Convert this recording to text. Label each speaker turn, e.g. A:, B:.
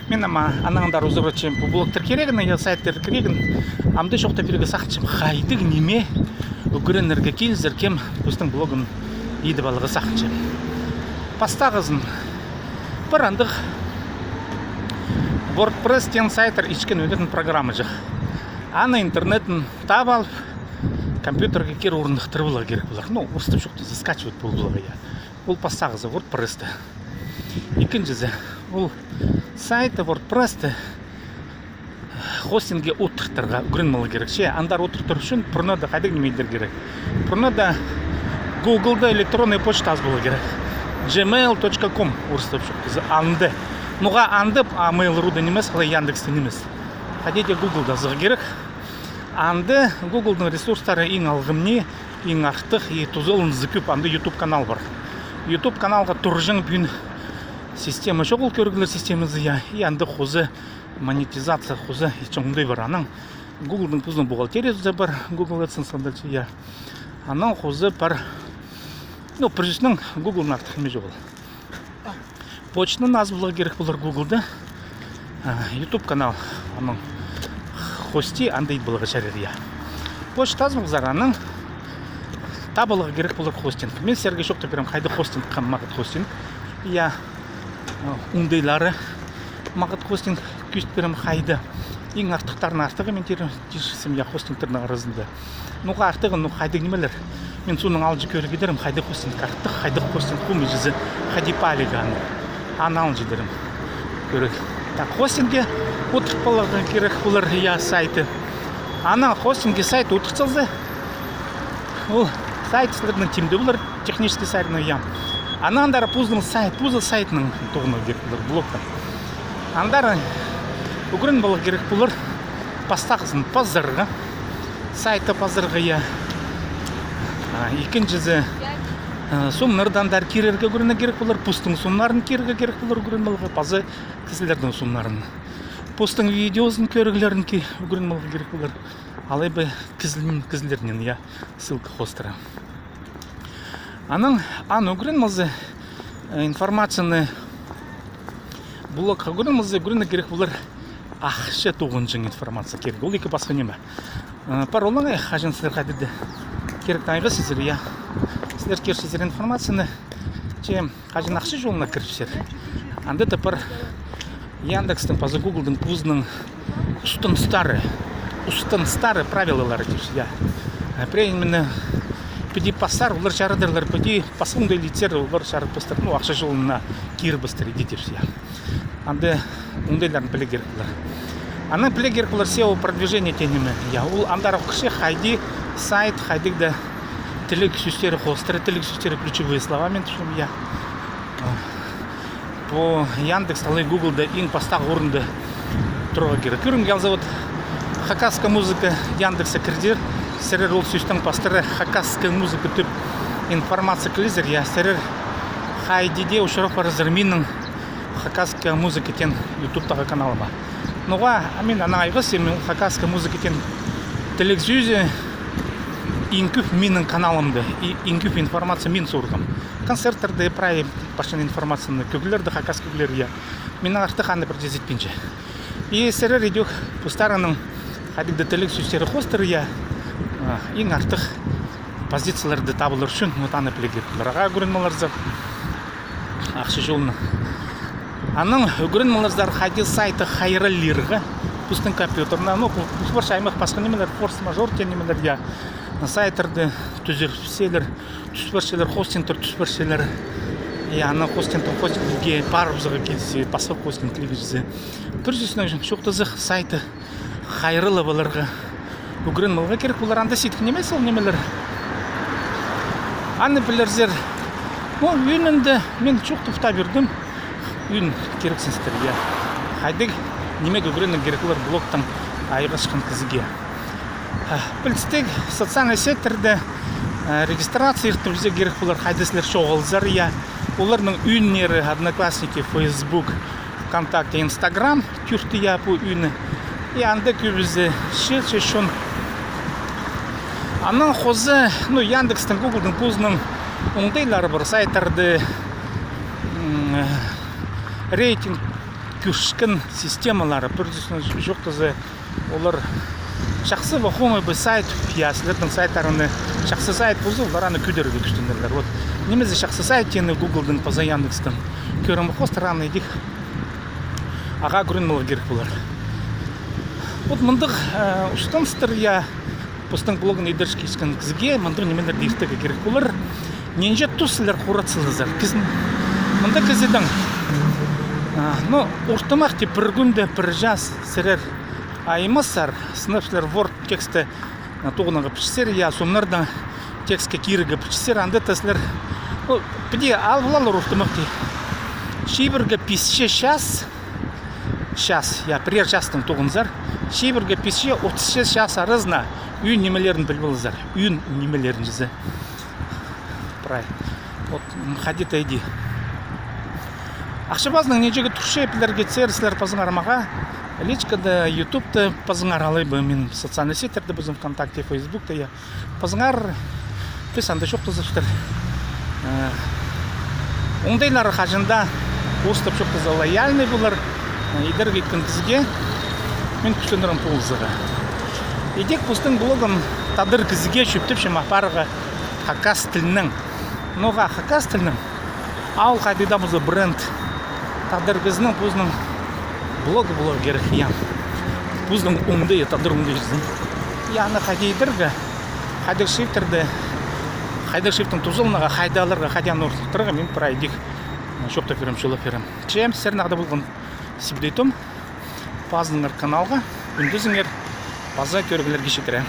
A: Мен ама анаңдар узурачым блогтер керегін, я сайттер керегін. Амды шоқта берге сақчым хайдыг неме үгіренерге келзір кем біздің блогын еді балығы сақчым. Пастағызын бір андық WordPress тен сайттар ішкен өтетін программы жық. Аны интернетін таб алып, компьютерге кер орындықтыры болар керек болар. Ну, ұрыстып шоқты скачивать бұл болығы я. Бұл пастағызы WordPress-ті. Екіншісі, бұл сайты WordPress-ті хостинге отырқтырға үгірінмалы керек. Андар отырқтыр үшін пұрнада қайдық немейдер керек. Пұрнада Google-да электронный почта аз болу керек. gmail.com ұрыстып шоқты. Анды. Нұға андып, Mail.ru-да немес, қалай Яндекс-те немес. Қадеде Google-да зығы керек. Анды Google-дың ресурстары ең алғымне, ең ақтық, тұзылын зікіп, анды YouTube канал бар. YouTube каналға тұржың бүйін система шоғыл көргілер системазы я. И анды қозы монетизация қозы ечіңді бар. Аның Google-дың тұзын бухгалтериясы бар. Google AdSense-андырчы я. Аның қозы бар. Ну, прежесінің Google-ның ақтықыме жоғыл. Почтының аз бұлығы керек болар Google-да. YouTube канал аның хости андай бұлығы шәрер я. Почта аз бұлғызар аның табылығы керек болар хостинг. Мен сәрге шоқты берем қайды хостинг қаммағыт хостинг. Я ундайлары мағыт хостинг күшт берем қайды. Ең артықтарын артығы мен тержісім я хостингтердің арызында. Нұға артығы, нұға қайды немелер. Мен соның алжы көрі кедерім қайды хостинг артық, қайды хостинг құмы жүзі қайды палиганы. Анал жедерім көрі. Так, хостинге отырқ балығы керек болар я сайты. Ана хостинге сайты отырқсалды. Ол сайт сілердің тимді болар технический сайтының ям. Анандары пузыл сайтының тоғына керек болар блоктан. Андары үгірін болар керек болар пастағысын пазырға. Сайты пазырға я. Екіншізі сумнардандар керерге көріне керек болар. Пустың сумнарын керерге керек болар үгірін болға. Пазы кізілердің сумнарын. Пустың видеосын көрігілерін үгірін болға керек болар. Алай бы кізілерінен я ссылка хостыра. Аның үгірін мұзы информацияны блог үгірін керек болар ақшы туғынжың информация керек. Ол екі басқа неме. Паролыңа қажын сіздер қадеді керек тайғы сіздер, я. Сіздер кершіздер информацияны қажын ақшы жолына кіріпсер. Анды тапыр Яндекстің, пазы Google-дың пузының ұстынстары правилалары дейші, я. Преемені піди пасар, олар жарыдырлар, піди пасыңды лицер, олар жарыд бастыр, ну, ақша жолына кері бастыр, едетірші, я. Анды ондайларын біле керек болар. Аны біле керек болар SEO продвижение тенеме, я. Ол андары қышы қайды сайт, қайдыгда тілік сөстері қостыры, тілік сөстері ключевые словамен түшім, я. По Яндекс, алай Google-да ең пастағы орынды тұруға керек. Көрім келзавод хакасская музыка Яндекса кірдер, сәрер ол сөстің пастыры хакасская музыка түп информация кілізер, я сәрер хайдеде ұшырық барызыр менің хакасская музыка тен YouTube-тағы каналыма. Нұға, мен анағайғы семен хакасская музыка тен тілік зүйзі ең көп менің каналымды, ең көп информация мен сұрғым. Концерттерді правим башын информацияны көгілерді хакас көгілер, я. Менің артық аңды бір жезетпенші. И сәрер едек пұстарының қадыгды тілік сөстері қостыр, я. Ең артық позицияларды табылыр үшін мұтаны білегер. Бұларға көрін маларзар ақшы жолына. Аның көрін маларзар қайды сайты қайралырға пұстың компьютерна. Ну, пұстар шаймақ басқа немелер, форс-мажор тен немелер, я. Сайттарды түзерселер, түспіршелер, хостингтер түспіршелер. Аны хостингге барып зығы келсе, басқа хостинглігі жүзі. Түрзесінің шоқтызық сайты қайрылы баларға үгірін мұлға керек болар. Анда сетік немес ол немелер. Аны білерзер. Үйінімді мен шоқтыфта бердім. Үйін керексіністер, я. Қайдық немек үгірінің керек болар блоктың айға шыққан кізіге. Білістік социальный секторда регистрация ертімізде керек болар қайдасылар шоғылзар, я. Олардың үйінері, одноклассники, Facebook, ВКонтакте, Instagram түрті я бұл үйіні. И анда көбізі шешін. Анын қозы, Яндекстің, Google-дың пузының оңдайлары бар сайттарды рейтинг күшкін системалары бүрдісін жоқтызы олар жақсы вахомы бы сайт пиясылардың сайттарыны жақсы сайт болса олараны көдерге күштендерлер. Вот немесе жақсы сайт тені Google'дың поза Яндекстің көрім қостыраны едік аға көрінмелі керек болар. Вот мындық ұштанстыр я постың блогын едершкі ескін кізге мындық немелер дейістігі керек болар. Ненже тұсылар қоратсылыздар. Мында кізедің ұртымақты бір күнді бір жас сірер аймасар сыныпшылар Word тексті тоғынаға пішсер, я сомнардан текстке кирігі пішсер, анда тәсілер біде алғылалар ұртымақты шейбіргі пісше шас, я бірер жастың тоғынзар, шейбіргі пісше 36 шас арызна үйін немелерін білбілізар, үйін немелерін жызы. Прай. Вот хадит айди. Ақшабазның нежегі тұршы епілерге церслер пазыңармаға, личкада, ютубты пазыңар алайбы, мен социальный сеттерді бұзым ВКонтакте, Фейсбукта, я пазыңар песанды шоқты зыштыр. Оңдайлары қажында остып шоқты за лояльный бұлар, едерге күндізге, мен күшленерім ползыға. Едек пұстың блогын тадыр кізге шөптіп шымақпарыға хакас тілінің. Ноға хакас тілінің, ал қайдыда бұзы бренд тадыр кізінің бұзының блогы болу керек ян. Бұзның оңды, тадыр оңды жүздің. Яны қайдайдырға, қайдық шифтерді, қайдық шифтің тұзылынаға, қайдаларға, қайдан ұртырға мен бір айдек шопта көрім, шолы көрім. Чем, сәрнағда болған сібдейтім, пазыңыр каналға, үндізіңер, паза көргілерге шекірі.